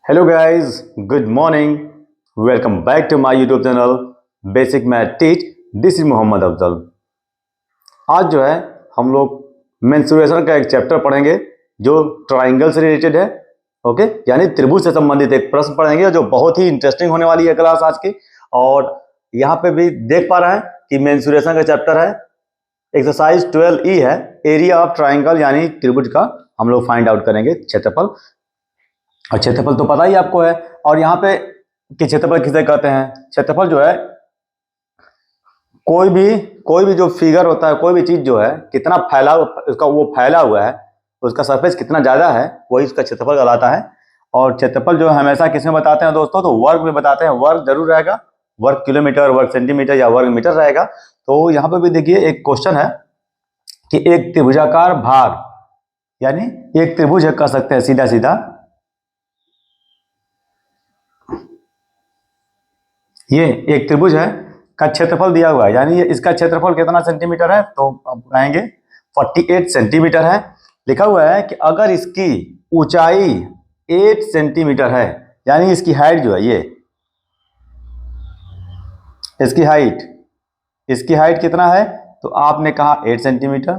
Hello guys, good morning. Welcome back to my YouTube channel basic math teach. This is Mohammad Afzal. आज जो है हम लोग मेंसुरेशन का एक चैप्टर पढ़ेंगे जो ट्राइंगल से रिलेटेड है। ओके, यानी त्रिभुज से संबंधित एक प्रश्न पढ़ेंगे जो बहुत ही इंटरेस्टिंग होने वाली है क्लास आज की। और यहाँ पे भी देख पा रहे हैं कि मेंसुरेशन का चैप्टर है, एक्सरसाइज 12E है, एरिया ऑफ ट्राइंगल यानी त्रिभुज का हम लोग फाइंड आउट करेंगे क्षेत्रफल। और क्षेत्रफल तो पता ही आपको है। और यहाँ पे कि क्षेत्रफल किसे कहते हैं? क्षेत्रफल जो है कोई भी जो फिगर होता है, कोई भी चीज जो है कितना फैला उसका वो फैला हुआ है, उसका सरफेस कितना ज्यादा है, वही उसका क्षेत्रफल कहलाता है। और क्षेत्रफल जो हमेशा किसमें बताते हैं दोस्तों? तो वर्ग में बताते हैं। वर्ग जरूर रहेगा, वर्ग किलोमीटर, वर्ग सेंटीमीटर या वर्ग मीटर रहेगा। तो यहाँ पे भी देखिए एक क्वेश्चन है कि एक त्रिभुजाकार भाग, यानी एक त्रिभुज है, कह सकते हैं सीधा सीधा, ये एक त्रिभुज है का क्षेत्रफल दिया हुआ है, यानी इसका क्षेत्रफल कितना सेंटीमीटर है? तो अब आएंगे 48 सेंटीमीटर है। लिखा हुआ है कि अगर इसकी ऊंचाई 8 सेंटीमीटर है, यानी इसकी हाइट जो है, ये इसकी हाइट कितना है? तो आपने कहा 8 सेंटीमीटर।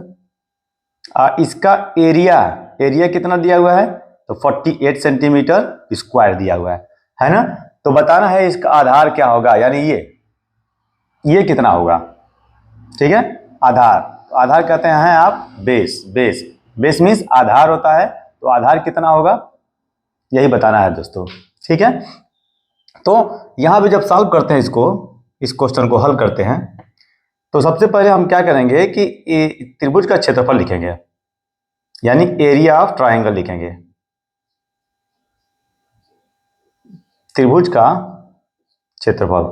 इसका एरिया कितना दिया हुआ है? तो 48 सेंटीमीटर स्क्वायर दिया हुआ है ना? तो बताना है इसका आधार क्या होगा, यानी ये कितना होगा। ठीक है, आधार कहते हैं आप बेस मीन्स आधार होता है। तो आधार कितना होगा यही बताना है दोस्तों। ठीक है, तो यहां भी जब सॉल्व करते हैं इस क्वेश्चन को हल करते हैं, तो सबसे पहले हम क्या करेंगे कि त्रिभुज का क्षेत्रफल लिखेंगे, यानी एरिया ऑफ ट्राइंगल लिखेंगे। त्रिभुज का क्षेत्रफल,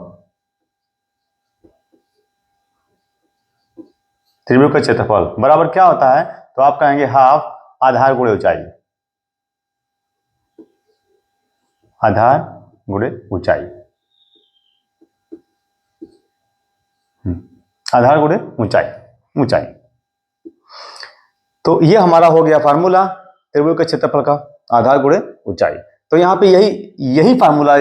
त्रिभुज का क्षेत्रफल बराबर क्या होता है? तो आप कहेंगे हाफ आधार गुणे ऊंचाई, आधार गुणे ऊंचाई, आधार गुणे ऊंचाई। तो ये हमारा हो गया फार्मूला त्रिभुज के क्षेत्रफल का, आधार गुणे ऊंचाई। तो यहाँ पे यही फार्मूला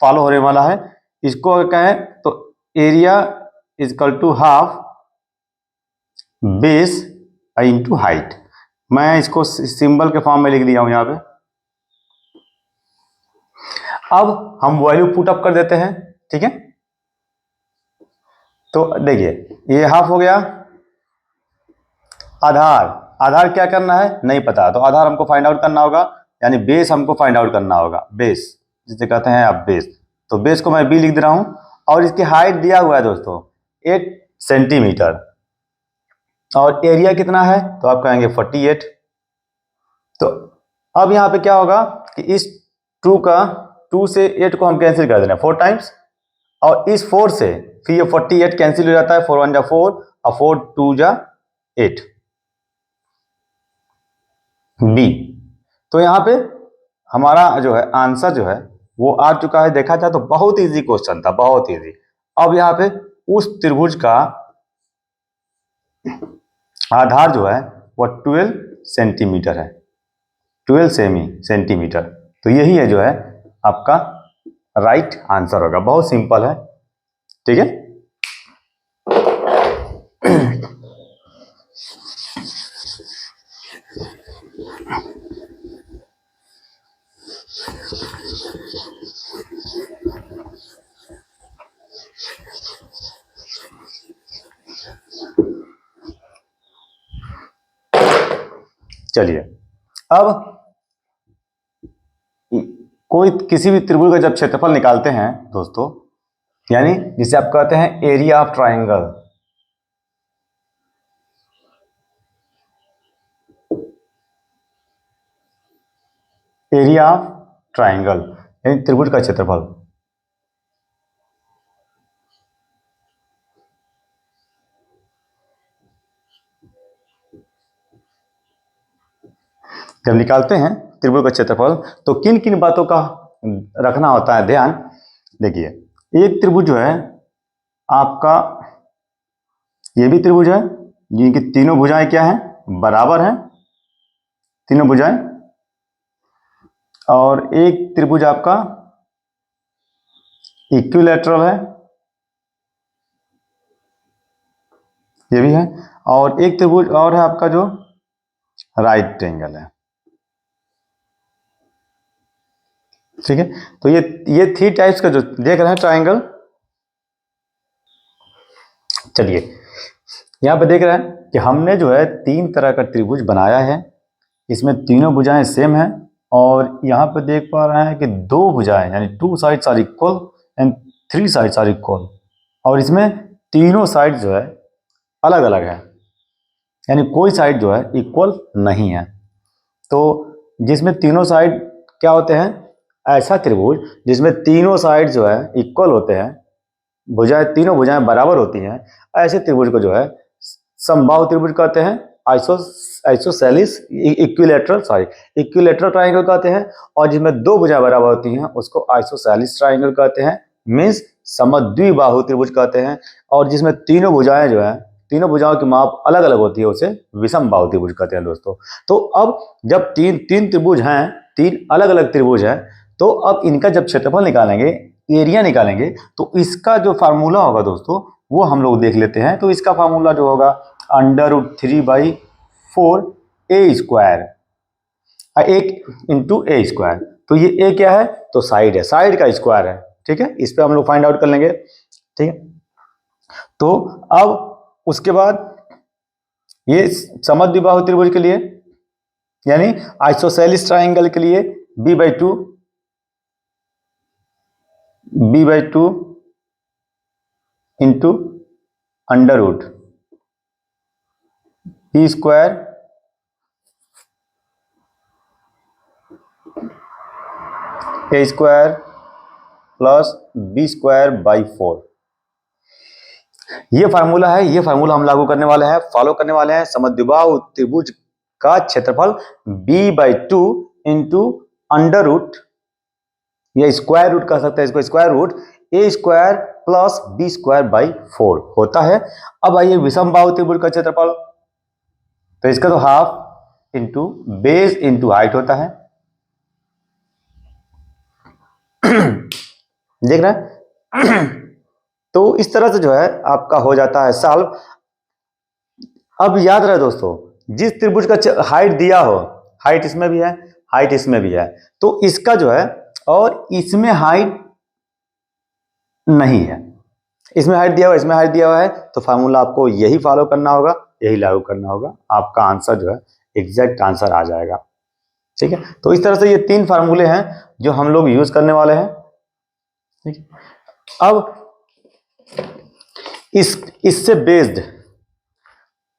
फॉलो होने वाला है। इसको अगर कहें तो area is equal to half base into height. मैं इसको सिंबल के फॉर्म में लिख दिया हूं यहाँ पे। अब हम वैल्यू पुट अप कर देते हैं। ठीक है, तो देखिए ये हाफ हो गया। आधार क्या करना है नहीं पता, तो आधार हमको फाइंड आउट करना होगा, यानी बेस हमको फाइंड आउट करना होगा। बेस जिसे कहते हैं आप बेस, तो बेस को मैं बी लिख दे रहा हूं। और इसकी हाइट दिया हुआ है दोस्तों 8 सेंटीमीटर, और एरिया कितना है? तो आप कहेंगे 48। तो अब यहाँ पे क्या होगा कि इस 2 से 8 को हम कैंसिल कर देना 4 टाइम्स, और इस 4 से फिर ये 48 कैंसिल हो जाता है, 4 1 जा 4 और 4 2 जा 8 बी। तो यहाँ पे हमारा जो है आंसर जो है वो आ चुका है। देखा जाए तो बहुत इजी क्वेश्चन था, बहुत इजी। अब यहाँ पे उस त्रिभुज का आधार जो है वो 12 सेंटीमीटर है, 12 सेंटीमीटर। तो यही है जो है आपका राइट आंसर होगा। बहुत सिंपल है। ठीक है, चलिए अब कोई किसी भी त्रिभुज का जब क्षेत्रफल निकालते हैं दोस्तों, यानी जिसे आप कहते हैं area of triangle, area of triangle यानी त्रिभुज का क्षेत्रफल। जब निकालते हैं त्रिभुज का क्षेत्रफल तो किन किन बातों का रखना होता है ध्यान। देखिए एक त्रिभुज जो है आपका, ये भी त्रिभुज है जिनकी तीनों भुजाएं क्या हैं? बराबर हैं। तीनों भुजाएं, और एक त्रिभुज आपका इक्विलैटरल है, ये भी है, और एक त्रिभुज और है आपका जो राइट ट्रायंगल है। ठीक है, तो ये 3 टाइप्स का जो देख रहे हैं ट्रायंगल। चलिए यहां पे देख रहे हैं कि हमने जो है 3 तरह का त्रिभुज बनाया है, इसमें तीनों भुजाएं सेम है, और यहाँ पे देख पा रहे हैं कि 2 भुजाएं यानी 2 sides are equal and 3 sides are equal, और इसमें तीनों साइड जो है अलग अलग है, यानी कोई साइड जो है इक्वल नहीं है। तो जिसमें तीनों साइड क्या होते हैं, ऐसा त्रिभुज जिसमें तीनों साइड जो है इक्वल होते हैं, भुजाएं तीनों भुजाएं बराबर होती हैं, ऐसे त्रिभुज को जो है समबाहु त्रिभुज कहते हैं, आइसोसेलिस इक्विलैटरल ट्रायंगल कहते हैं, और जिसमें 2 भुजाएं बराबर होती हैं उसको आइसोसेलिस ट्रायंगल कहते हैं, मीन्स समद्विबाहु त्रिभुज कहते हैं, और जिसमें तीनों भुजाएं जो है तीनों भुजाओं की माप अलग अलग होती है उसे विषमबाहु त्रिभुज कहते हैं दोस्तों। तो अब जब तीन त्रिभुज हैं, 3 अलग अलग त्रिभुज हैं, तो अब इनका जब क्षेत्रफल निकालेंगे, एरिया निकालेंगे, तो इसका जो फार्मूला होगा दोस्तों वो हम लोग देख लेते हैं। तो इसका फार्मूला जो होगा √3/4 ए स्क्वायर, एक इंटू ए स्क्वायर। तो ये ए क्या है, तो साइड है, साइड का स्क्वायर है। ठीक है, इस पे हम लोग फाइंड आउट कर लेंगे। ठीक है, तो अब उसके बाद ये समद्विबाहु त्रिभुज के लिए यानी आइसोसेलिस ट्रायंगल के लिए b/2 इंटू √, e स्क्वायर ए स्क्वायर प्लस b²/4। ये फार्मूला है, ये फार्मूला हम लागू करने वाले हैं, फॉलो करने वाले हैं। समद्विबाहु त्रिभुज का क्षेत्रफल b/2 इंटू √, या स्क्वायर रूट कह सकते हैं इसको, स्क्वायर रूट ए स्क्वायर प्लस b²/4 होता है। अब आइए विषमबाहु त्रिभुज का क्षेत्रफल, तो इसका तो half into base into height होता है। देख रहे हैं तो इस तरह से जो है आपका हो जाता है सॉल्व। अब याद रहे दोस्तों, जिस त्रिभुज का हाइट दिया हो, हाइट इसमें भी है, हाइट इसमें भी है, तो इसका जो है, और इसमें हाइट नहीं है, इसमें हाइट दिया हुआ, इसमें हाइट दिया हुआ है, तो फार्मूला आपको यही फॉलो करना होगा, यही लागू करना होगा, आपका आंसर जो है एग्जैक्ट आंसर आ जाएगा। ठीक है, तो इस तरह से ये 3 फार्मूले हैं जो हम लोग यूज करने वाले हैं। ठीक है, अब इससे बेस्ड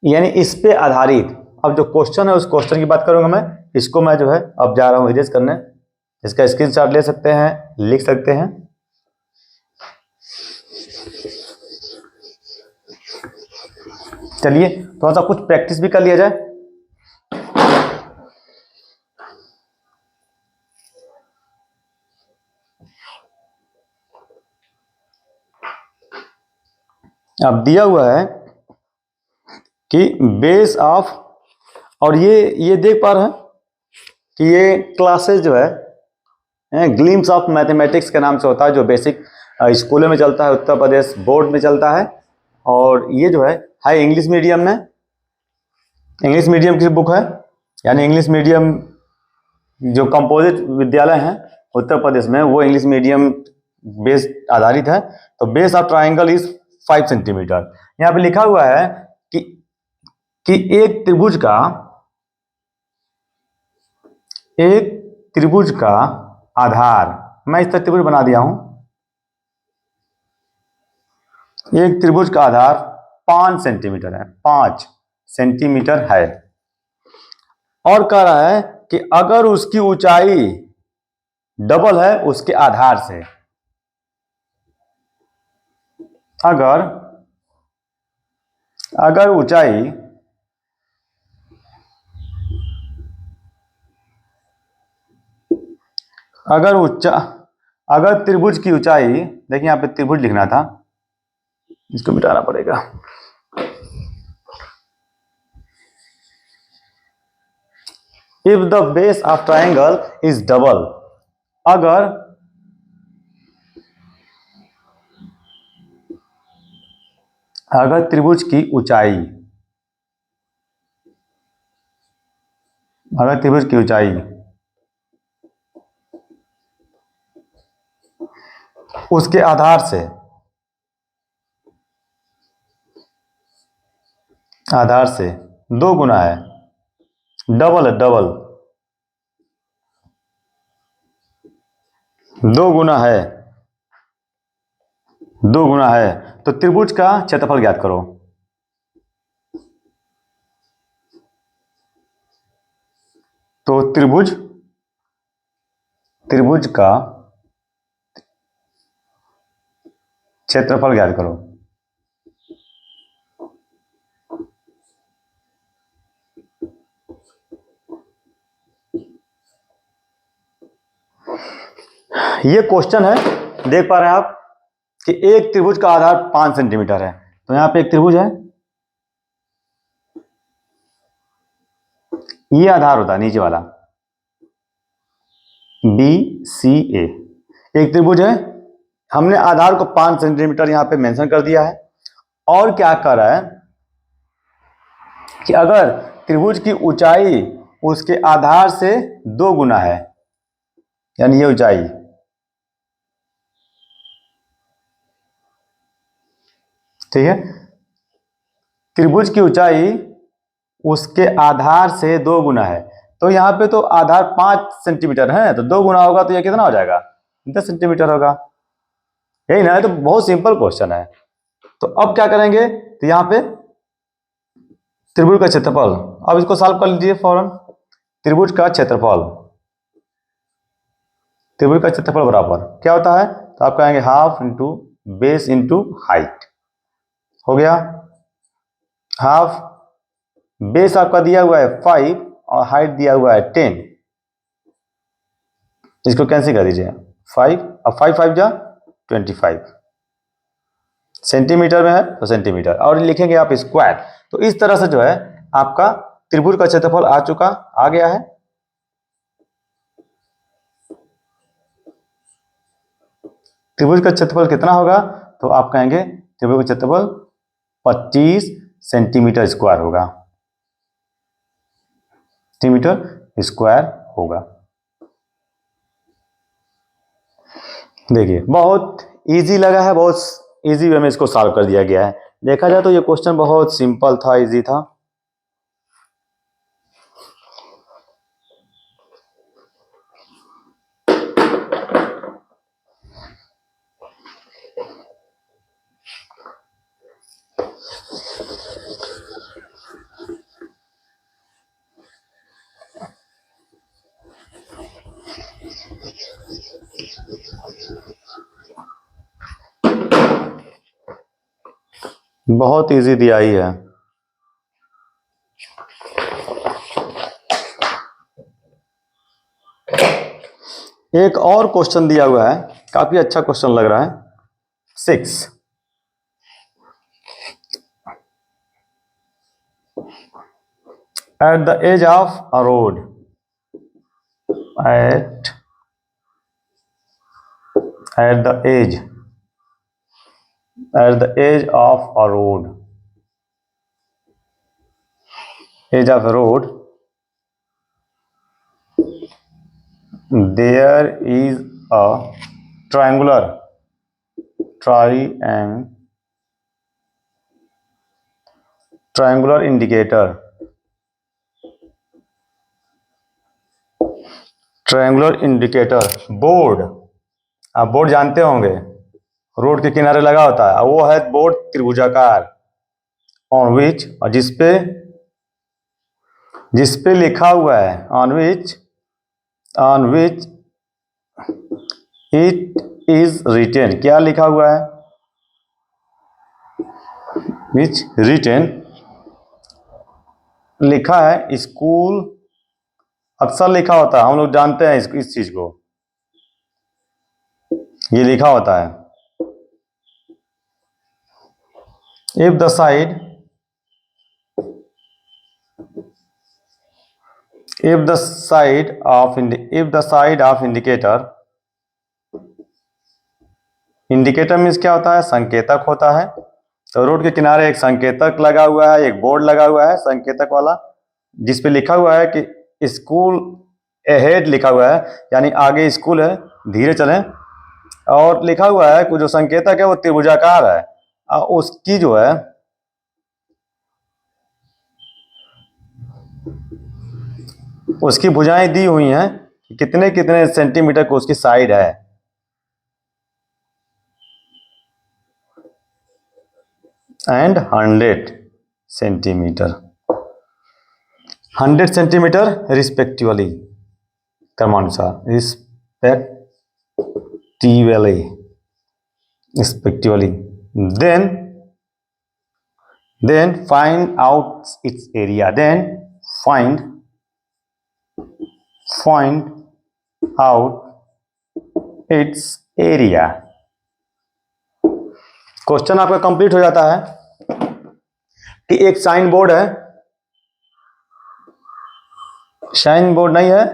यानी इस पे आधारित अब जो क्वेश्चन है उस क्वेश्चन की बात करूंगा मैं। इसको मैं जो है अब जा रहा हूं इरेज करने, इसका स्क्रीनशॉट ले सकते हैं, लिख सकते हैं। चलिए थोड़ा सा कुछ प्रैक्टिस भी कर लिया जाए। अब दिया हुआ है कि बेस ऑफ, और ये देख पा रहे हैं कि ये क्लासेस जो है ग्लिम्स ऑफ मैथमेटिक्स के नाम से होता है, जो बेसिक स्कूलों में चलता है, उत्तर प्रदेश बोर्ड में चलता है, और ये जो है इंग्लिश मीडियम में, इंग्लिश मीडियम की बुक है, यानी इंग्लिश मीडियम जो कंपोजिट विद्यालय हैं उत्तर प्रदेश में वो इंग्लिश मीडियम बेस आधारित है। तो base of triangle is 5 centimetre. यहाँ पे लिखा हुआ है कि एक त्रिभुज का आधार, मैं इस तरह त्रिभुज बना दिया हूं, एक त्रिभुज का आधार 5 सेंटीमीटर है, 5 सेंटीमीटर है, और कह रहा है कि अगर उसकी ऊंचाई डबल है उसके आधार से, अगर ऊंचाई अगर त्रिभुज की ऊंचाई, देखिए यहां पे त्रिभुज लिखना था, इसको मिटाना पड़ेगा। If the base of triangle is double, अगर त्रिभुज की ऊंचाई, अगर त्रिभुज की ऊंचाई उसके आधार से 2 गुना है, डबल है, डबल 2 गुना है, 2 गुना है, तो त्रिभुज का क्षेत्रफल ज्ञात करो। तो त्रिभुज का क्षेत्रफल ज्ञात करो। ये क्वेश्चन है, देख पा रहे हैं आप कि एक त्रिभुज का आधार 5 सेंटीमीटर है। तो यहां पे एक त्रिभुज है, ये आधार होता है नीचे वाला BCA, एक त्रिभुज है, हमने आधार को 5 सेंटीमीटर यहां पे मेंशन कर दिया है। और क्या कर रहा है कि अगर त्रिभुज की ऊंचाई उसके आधार से 2 गुना है, यानी ये ऊंचाई, ठीक है, त्रिभुज की ऊंचाई उसके आधार से 2 गुना है, तो यहाँ पे तो आधार 5 सेंटीमीटर है, तो 2 गुना होगा तो यह कितना हो जाएगा, 10 सेंटीमीटर होगा। यही ना, तो बहुत सिंपल क्वेश्चन है। तो अब क्या करेंगे, तो यहाँ पे त्रिभुज का क्षेत्रफल, अब इसको सॉल्व कर लीजिए फौरन। त्रिभुज का क्षेत्रफल, त्रिभुज का क्षेत्रफल बराबर क्या होता है, तो आप कहेंगे half into base into height, हो गया। हाफ, बेस आपका दिया हुआ है 5 और हाइट दिया हुआ है 10, इसको कैंसिल कर दीजिए, 5 और 5 5 जा 25, सेंटीमीटर में है तो सेंटीमीटर, और लिखेंगे आप स्क्वायर। तो इस तरह से जो है आपका त्रिभुज का क्षेत्रफल आ गया है। त्रिभुज का क्षेत्रफल कितना होगा, तो आप कहेंगे त्रिभुज का क्षेत्रफल 25 सेंटीमीटर स्क्वायर होगा, सेंटीमीटर स्क्वायर होगा। देखिए बहुत इजी लगा है, बहुत इजी वे में इसको सॉल्व कर दिया गया है। देखा जाए तो ये क्वेश्चन बहुत सिंपल था, इजी था। बहुत इजी दिया ही है। एक और क्वेश्चन दिया हुआ है, काफी अच्छा क्वेश्चन लग रहा है। 6, at the edge of a road, at the edge of a road, edge of a road, there is a triangular indicator, board, आप बोर्ड जानते होंगे, रोड के किनारे लगा होता है, वो है बोर्ड त्रिभुजाकार, ऑन विच, और जिसपे लिखा हुआ है, on which it is written, क्या लिखा हुआ है, विच रिटेन लिखा है स्कूल, अक्सर लिखा होता है, हम लोग जानते हैं इस चीज को, ये लिखा होता है। If if the side of indicator means क्या होता है, संकेतक होता है। तो रोड के किनारे एक संकेतक लगा हुआ है, एक बोर्ड लगा हुआ है संकेतक वाला, जिसपे लिखा हुआ है कि स्कूल अहेड लिखा हुआ है, यानी आगे स्कूल है, धीरे चलें। और लिखा हुआ है कि जो संकेतक है वो त्रिभुजाकार है, उसकी जो है उसकी भुजाएं दी हुई हैं, कितने कितने सेंटीमीटर को उसकी साइड है। एंड 100 सेंटीमीटर, 100 सेंटीमीटर रिस्पेक्टिवली, क्रमानुसार, respectively. then find out its area, find out its area। Question आपका कंप्लीट हो जाता है कि एक साइन बोर्ड है, साइन बोर्ड नहीं है,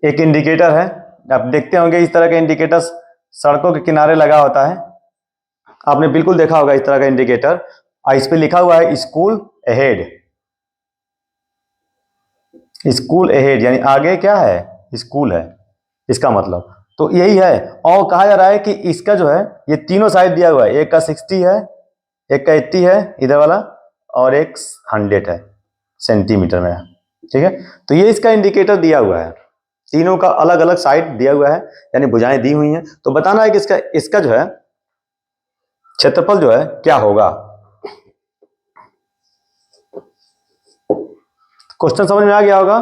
एक इंडिकेटर है। आप देखते होंगे इस तरह के इंडिकेटर्स सड़कों के किनारे लगा होता है, आपने बिल्कुल देखा होगा इस तरह का इंडिकेटर। इस पे लिखा हुआ है स्कूल अहेड, स्कूल अहेड यानी आगे क्या है, स्कूल है, इसका मतलब तो यही है। और कहा जा रहा है कि इसका जो है ये तीनों साइड दिया हुआ है, एक का 60 है, एक का 80 है इधर वाला, और एक 100 है सेंटीमीटर में, ठीक है। तो ये इसका इंडिकेटर दिया हुआ है, तीनों का अलग अलग साइड दिया हुआ है, यानी भुजाएं दी हुई हैं। तो बताना है कि इसका जो है क्षेत्रफल जो है क्या होगा। क्वेश्चन समझ में आ गया होगा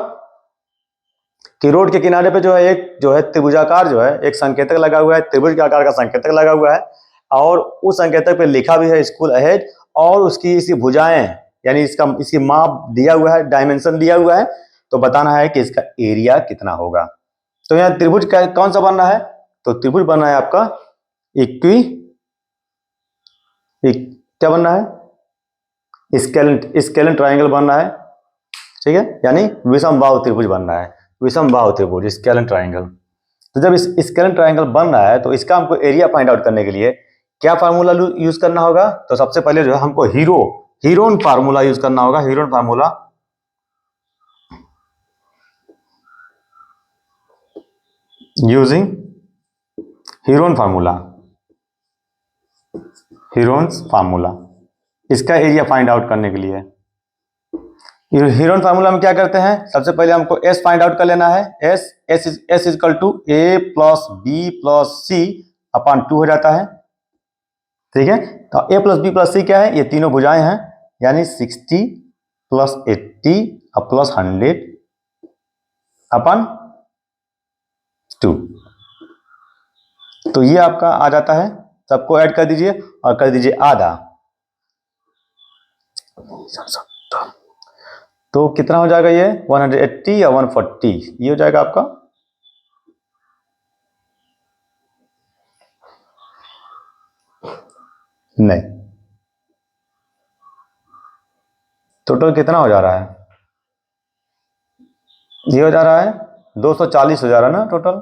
कि रोड के किनारे पे जो है एक जो है त्रिभुजाकार जो है एक संकेतक लगा हुआ है, त्रिभुज के आकार का संकेतक लगा हुआ है, और उस संकेतक पे लिखा भी है स्कूल अहेड, और उसकी इसकी भुजाएं यानी इसकी माप दिया हुआ है, डायमेंशन दिया हुआ है। तो बताना है कि इसका एरिया कितना होगा। तो यहाँ त्रिभुज कौन सा बनना है, तो त्रिभुज बनना है आपका क्या बनना है, स्केलेन ट्राइंगल बनना है, ठीक है, यानी विषम बाहु त्रिभुज बनना है, विषम बाहु त्रिभुज स्केलेन ट्राइंगल। तो जब इस स्केलेन ट्राइंगल बन रहा है तो इसका हमको एरिया फाइंड आउट करने के लिए क्या फार्मूला यूज करना होगा, तो सबसे पहले जो है हमको हीरोन फार्मूला यूज करना होगा। Heron formula, using Heron formula, इसका एरिया फाइंड आउट करने के लिए हीरोन फार्मूला में क्या करते हैं, सबसे पहले हमको एस फाइंड आउट कर लेना है। S is equal to A plus B plus C upon 2 हो जाता है, ठीक है। तो A plus B plus C क्या है, ये तीनों भुजाएं हैं, यानी 60 प्लस 80 प्लस 100 अपॉन 2। तो ये आपका आ जाता है, सबको ऐड कर दीजिए और कर दीजिए आधा। तो कितना हो जाएगा ये 180 या 140, ये हो जाएगा आपका नहीं, टोटल कितना हो जा रहा है, ये हो जा रहा है 240 हो जा रहा है ना टोटल,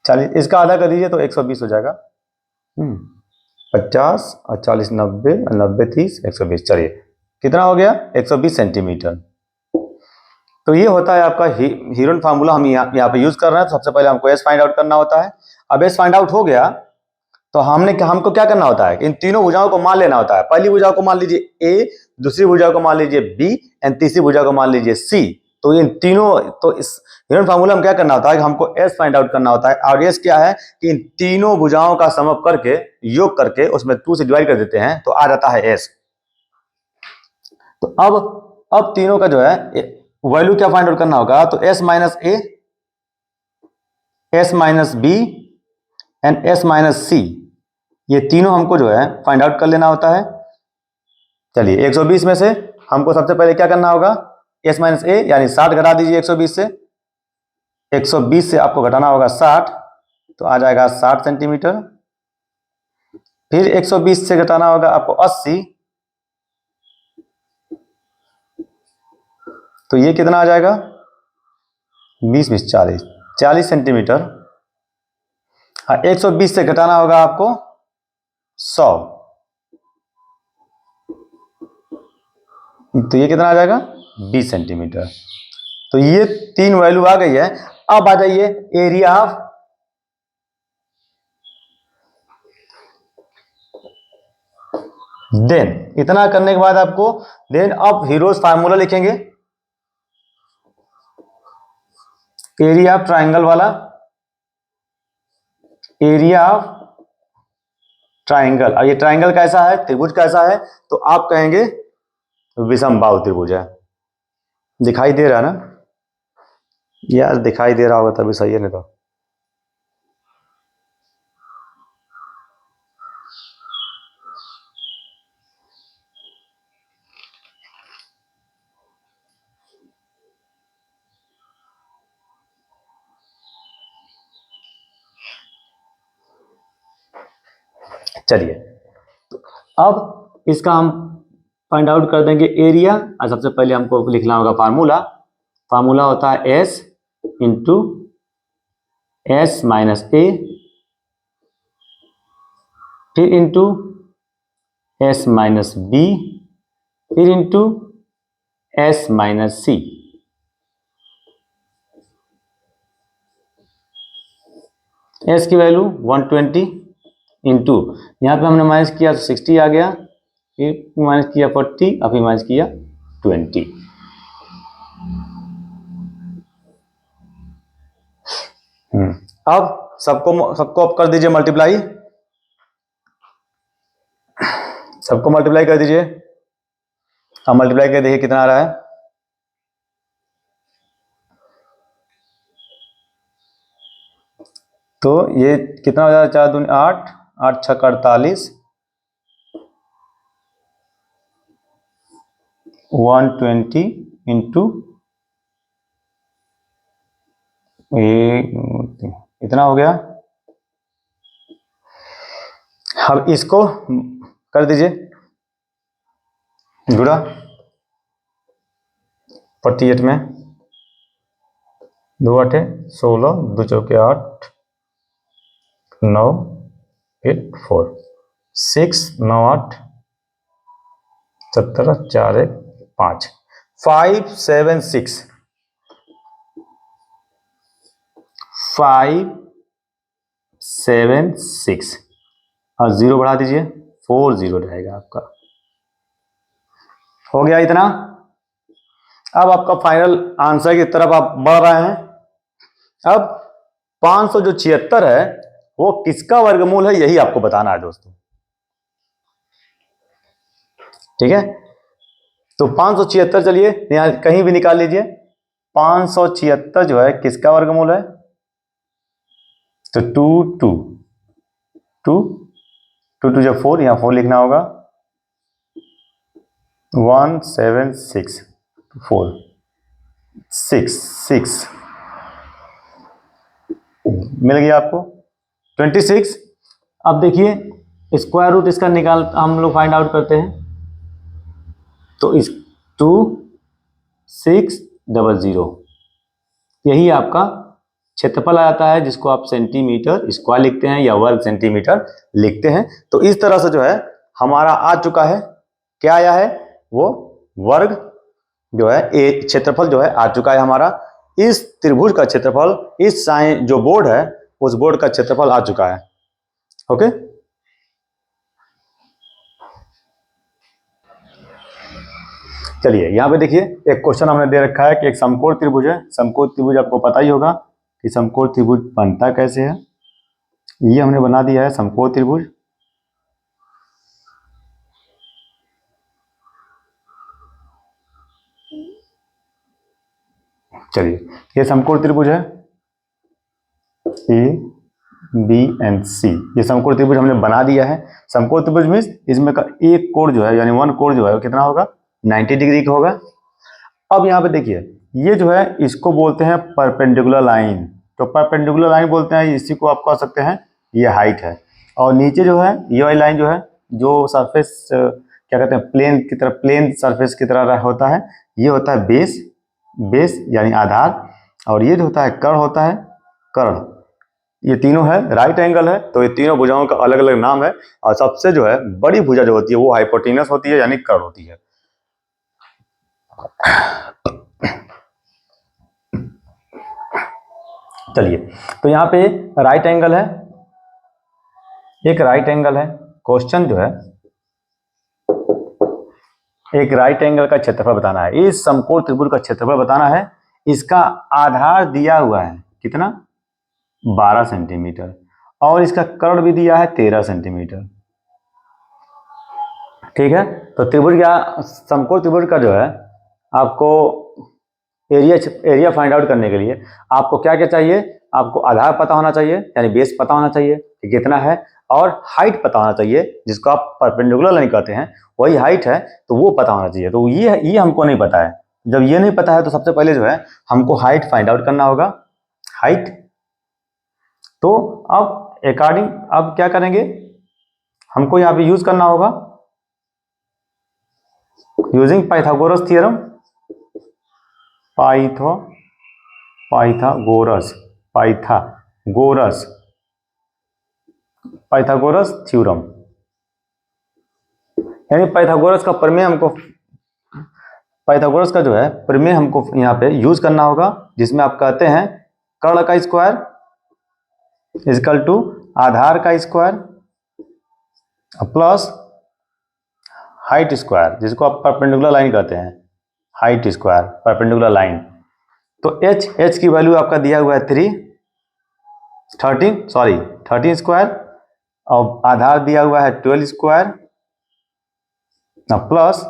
40 इसका आधा कर दीजिए तो 120 हो जाएगा। 50 और 40 90 और 90 30 120, चलिए कितना हो गया 120 सेंटीमीटर। तो ये होता है आपका हीरोन फार्मूला, हम यहाँ पे यूज कर रहे हैं। तो सबसे पहले हमको एस फाइंड आउट करना होता है। अब एस फाइंड आउट हो गया तो हमको क्या करना होता है, इन तीनों भुजाओं को मान लेना होता है। पहली भुजा को मान लीजिए ए, दूसरी भुजा को मान लीजिए बी एंड तीसरी भुजा को मान लीजिए सी। तो इन तीनों, तो इस हीरोन फार्मूला में क्या करना होता है कि हमको एस फाइंड आउट करना होता है। और एस क्या है कि इन तीनों भुजाओं का सम अप करके, योग करके उसमें 2 से डिवाइड कर देते हैं तो आ जाता है एस। तो अब तीनों का जो है वैल्यू क्या फाइंड आउट करना होगा, तो S minus A, S minus B and S minus C, ये तीनों हमको जो है फाइंड आउट कर लेना होता है। चलिए 120 में से हमको सबसे पहले क्या करना होगा, एस माइनस ए यानी 60 घटा दीजिए 120 से, 120 से आपको घटाना होगा 60, तो आ जाएगा 60 सेंटीमीटर। फिर 120 से घटाना होगा आपको 80, तो ये कितना आ जाएगा, 20 40 सेंटीमीटर। हाँ, 120 से घटाना होगा आपको 100, तो ये कितना आ जाएगा, 20 सेंटीमीटर। तो ये 3 वैल्यू आ गई है। अब आ जाइए एरिया ऑफ, देन इतना करने के बाद आपको देन अब हीरोज फार्मूला लिखेंगे, एरिया ऑफ ट्राइंगल वाला, एरिया ऑफ ट्राइंगल। और ये ट्राइंगल कैसा है, त्रिभुज कैसा है, तो आप कहेंगे विषमबाहु त्रिभुज है। दिखाई दे रहा है ना यार, दिखाई दे रहा होगा तभी सही है, नहीं तो चलिए। तो अब इसका हम फाइंड आउट कर देंगे एरिया। और सबसे पहले हमको लिखना होगा फार्मूला। फार्मूला होता है एस इंटू एस माइनस ए, फिर इंटू एस माइनस बी, फिर इंटू एस माइनस सी। एस की वैल्यू 120 इंटू, यहाँ पे हमने माइनस किया तो 60 आ गया, फिर माइनस किया 40 और फिर माइनस किया 20। अब सबको अब कर दीजिए मल्टीप्लाई, सबको मल्टीप्लाई कर दीजिए। अब मल्टीप्लाई कर देखिए कितना आ रहा है, तो ये कितना हो जाएगा, 4 दूनी 8, 8 छक्का 48, 120 इंटू ये इतना हो गया। अब इसको कर दीजिए गुणा 48 में, 2 8 16, 2 चौके 8, 9 8 4 6 9 8 17 4 1 5 5 7 6 5 7 6 और 0 बढ़ा दीजिए, 4 0 रहेगा आपका। हो गया इतना। अब आपका फाइनल आंसर की तरफ आप बढ़ रहे हैं। अब 500 जो 76 है वो किसका वर्गमूल है, यही आपको बताना है दोस्तों, ठीक है। तो 576, चलिए यहां कहीं भी निकाल लीजिए, 576 जो है किसका वर्गमूल है, तो 2 2 2 2 2 जब 4, यहां 4 लिखना होगा, 1 7 6 4 6 6 मिल गया आपको 26। अब देखिए स्क्वायर रूट इसका निकाल हम लोग फाइंड आउट करते हैं, तो इस 2 6 0 0 यही आपका क्षेत्रफल आ जाता है, जिसको आप सेंटीमीटर स्क्वायर लिखते हैं या वर्ग सेंटीमीटर लिखते हैं। तो इस तरह से जो है हमारा आ चुका है, क्या आया है, वो वर्ग जो है क्षेत्रफल जो है आ चुका है हमारा। इस त्रिभुज का क्षेत्रफल, इस जो बोर्ड है उस बोर्ड का क्षेत्रफल आ चुका है। ओके, चलिए यहां पे देखिए एक क्वेश्चन हमने दे रखा है कि एक समकोण त्रिभुज है। समकोण त्रिभुज आपको पता ही होगा कि समकोण त्रिभुज बनता कैसे है। ये हमने बना दिया है समकोण त्रिभुज। चलिए ये समकोण त्रिभुज है, ए बी एंड सी, ये समकोण त्रिभुज हमने बना दिया है। समकोण त्रिभुज मींस इसमें का एक कोण जो है यानी वन कोण जो है वो कितना होगा, 90 डिग्री का होगा। अब यहाँ पे देखिए ये जो है इसको बोलते हैं परपेंडिकुलर लाइन। तो परपेंडिकुलर लाइन बोलते हैं, इसी को आप कह सकते हैं ये हाइट है। और नीचे जो है ये वाली लाइन जो है, जो सरफेस क्या कहते हैं प्लेन की तरह, प्लेन सरफेस की तरह होता है, ये होता है बेस। बेस यानी आधार, और ये जो होता है कर्ण होता है कर्ण। ये तीनों है राइट एंगल है, तो ये तीनों भुजाओं का अलग अलग नाम है। और सबसे जो है बड़ी भुजा जो होती है वो हाइपोटेनस होती है यानी कर्ण होती है। चलिए, तो यहाँ पे राइट एंगल है, एक राइट एंगल है। क्वेश्चन जो है एक राइट एंगल का क्षेत्रफल बताना है, इस समकोण त्रिभुज का क्षेत्रफल बताना है। इसका आधार दिया हुआ है कितना, 12 सेंटीमीटर, और इसका कर्ण भी दिया है 13 सेंटीमीटर। ठीक है, तो त्रिभुज का समकोण त्रिभुज का जो है आपको एरिया फाइंड आउट करने के लिए आपको क्या क्या चाहिए, आपको आधार पता होना चाहिए यानी बेस पता होना चाहिए कि कितना है, और हाइट पता होना चाहिए जिसको आप परपेंडिकुलर लाइन कहते हैं, वही हाइट है तो वो पता होना चाहिए। तो ये हमको नहीं पता है। जब ये नहीं पता है तो सबसे पहले जो है हमको हाइट फाइंड आउट करना होगा, हाइट। तो अब अकॉर्डिंग अब क्या करेंगे, हमको यहाँ पे यूज करना होगा using Pythagoras theorem, Pythagoras theorem, यानी पाइथागोरस का प्रमेय हमको, पाइथागोरस का जो है प्रमेय हमको यहाँ पे यूज करना होगा, जिसमें आप कहते हैं कर्ण का स्क्वायर इजकल टू आधार का स्क्वायर प्लस हाइट स्क्वायर, जिसको आप परपेंडिकुलर लाइन कहते हैं, हाइट स्क्वायर परपेंडिकुलर लाइन। तो एच की वैल्यू आपका दिया हुआ है 13 स्क्वायर, और आधार दिया हुआ है 12 स्क्वायर प्लस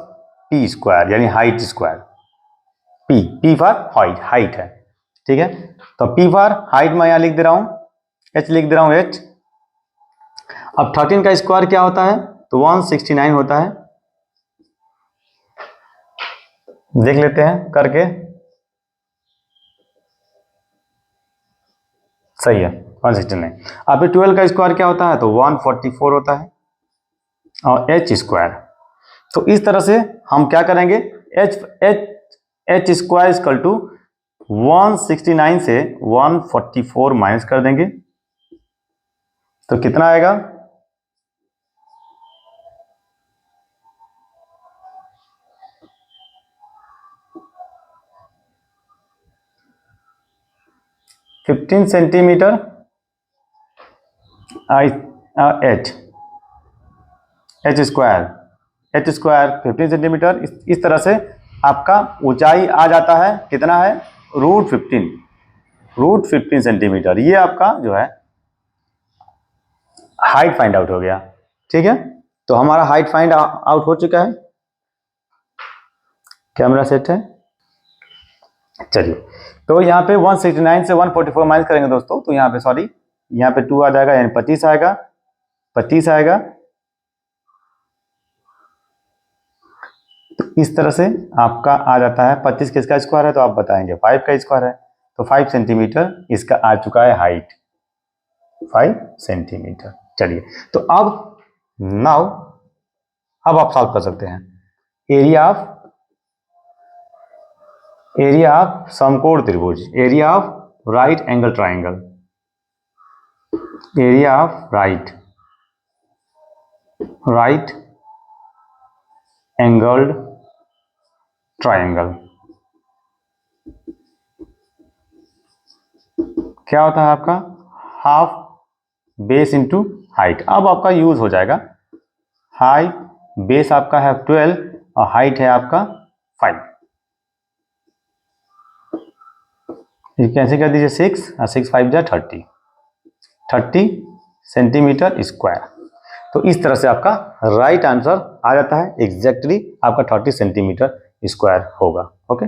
पी स्क्वायर यानी height square, P for height है। ठीक है, तो पी फॉर हाइट मैं यहाँ लिख दे रहा हूँ, एच लिख दे रहा हूँ एच। अब 13 का स्क्वायर क्या होता है, तो 169 होता है। देख लेते हैं करके, सही है 169। अब 12 का स्क्वायर क्या होता है, तो 144 होता है, और एच स्क्वायर। तो इस तरह से हम क्या करेंगे, एच स्क्वायर इक्वल टू 169 से 144 माइनस कर देंगे, तो कितना आएगा, fifteen centimetre H square 15 centimetre. इस तरह से आपका ऊंचाई आ जाता है कितना है, √15 सेंटीमीटर। ये आपका जो है हाइट फाइंड आउट हो गया। ठीक है, तो हमारा हाइट फाइंड आउट हो चुका है, कैमरा सेट है। चलिए, तो यहाँ पे 169 से 144 माइनस करेंगे दोस्तों, तो यहाँ पे सॉरी यहाँ पे 2 आ जाएगा यानी 25 आएगा, 25 आएगा। तो इस तरह से आपका आ जाता है 25 किसका स्क्वायर है, तो आप बताएंगे 5 का स्क्वायर है, तो 5 सेंटीमीटर इसका आ चुका है हाइट, 5 सेंटीमीटर। चलिए, तो अब नाउ अब आप सॉल्व कर सकते हैं। एरिया ऑफ समकोण त्रिभुज, area of right angle triangle, area of right angled triangle क्या होता है आपका, हाफ बेस इंटू हाइट। अब आपका यूज हो जाएगा, हाइट बेस आपका है 12 और हाइट है आपका 5, कैसे कर दीजिए 6 और 6 5 जा 30 सेंटीमीटर स्क्वायर। तो इस तरह से आपका राइट आंसर आ जाता है, एग्जैक्टली आपका 30 सेंटीमीटर स्क्वायर होगा। ओके,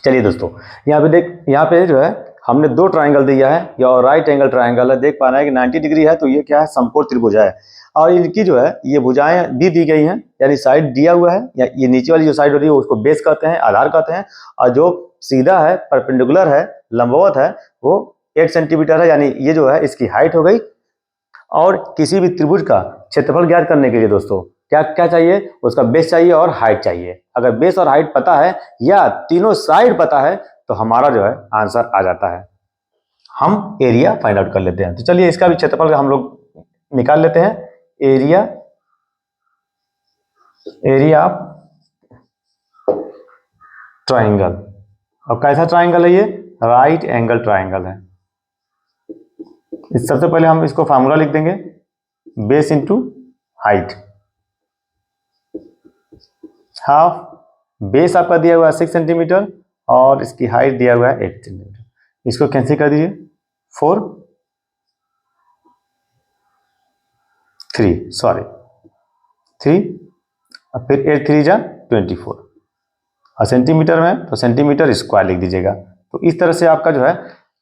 चलिए दोस्तों, यहाँ पे जो है हमने 2 ट्राइंगल दिया है, या राइट एंगल ट्राइंगल है, देख पा रहे हैं कि 90 डिग्री है, तो ये क्या है, समकोण त्रिभुज है। और इनकी जो है ये भुजाएं भी दी गई हैं, यानी साइड दिया हुआ है, या ये नीचे वाली जो साइड होती है उसको बेस कहते हैं, आधार कहते हैं, और जो सीधा है परपेंडिकुलर है लंबवत है वो 8 सेंटीमीटर है, यानी ये जो है इसकी हाइट हो गई। और किसी भी त्रिभुज का क्षेत्रफल ज्ञात करने के लिए दोस्तों क्या क्या चाहिए, उसका बेस चाहिए और हाइट चाहिए। अगर बेस और हाइट पता है या तीनों साइड पता है तो हमारा जो है आंसर आ जाता है। हम एरिया फाइंड आउट कर लेते हैं। तो चलिए इसका भी क्षेत्रफल हम लोग निकाल लेते हैं। Area of triangle. अब कैसा ट्राइंगल है ये? राइट एंगल ट्राइंगल है। इस सबसे पहले हम इसको फार्मूला लिख देंगे, base into height. Half base आपका दिया हुआ है 6 सेंटीमीटर और इसकी हाइट दिया हुआ है 8 सेंटीमीटर। इसको कैंसिल कर दीजिए, 4 3 सॉरी 3 और फिर 8 3 जा 24 और सेंटीमीटर में तो सेंटीमीटर स्क्वायर लिख दीजिएगा। तो इस तरह से आपका जो है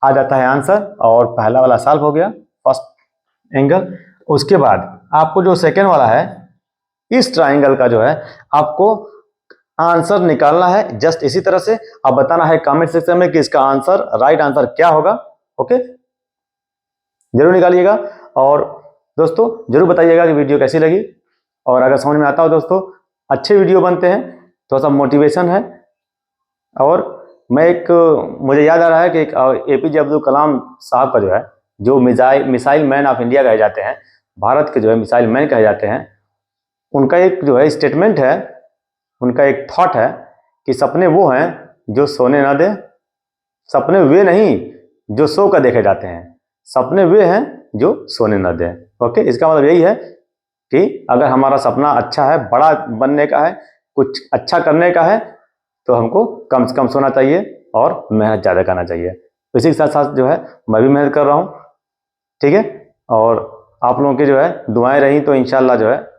आ जाता है आंसर और पहला वाला सॉल्व हो गया, फर्स्ट एंगल। उसके बाद आपको जो सेकेंड वाला है, इस ट्राइंगल का जो है आपको आंसर निकालना है जस्ट इसी तरह से। अब बताना है कमेंट सेक्शन में कि इसका आंसर, राइट आंसर क्या होगा। ओके, जरूर निकालिएगा और दोस्तों जरूर बताइएगा कि वीडियो कैसी लगी। और अगर समझ में आता हो दोस्तों, अच्छे वीडियो बनते हैं, थोड़ा सा मोटिवेशन है। और मैं मुझे याद आ रहा है कि एक APJ अब्दुल कलाम साहब का जो है, जो मिसाइल मैन ऑफ इंडिया कहे जाते हैं, भारत के जो है मिसाइल मैन कहे जाते हैं, उनका एक जो है स्टेटमेंट है, उनका एक थॉट है कि सपने वो हैं जो सोने ना दें, सपने वे नहीं जो सो कर देखे जाते हैं, सपने वे हैं जो सोने ना दें। ओके, इसका मतलब यही है कि अगर हमारा सपना अच्छा है, बड़ा बनने का है, कुछ अच्छा करने का है, तो हमको कम से कम सोना चाहिए और मेहनत ज़्यादा करना चाहिए। तो इसी के साथ साथ जो है मैं भी मेहनत कर रहा हूँ, ठीक है। और आप लोगों की जो है दुआएं रही तो इंशाल्लाह जो है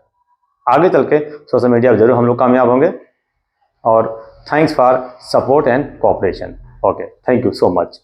आगे चल के सोशल मीडिया पर जरूर हम लोग कामयाब होंगे। और thanks for support and cooperation. Okay, thank you so much.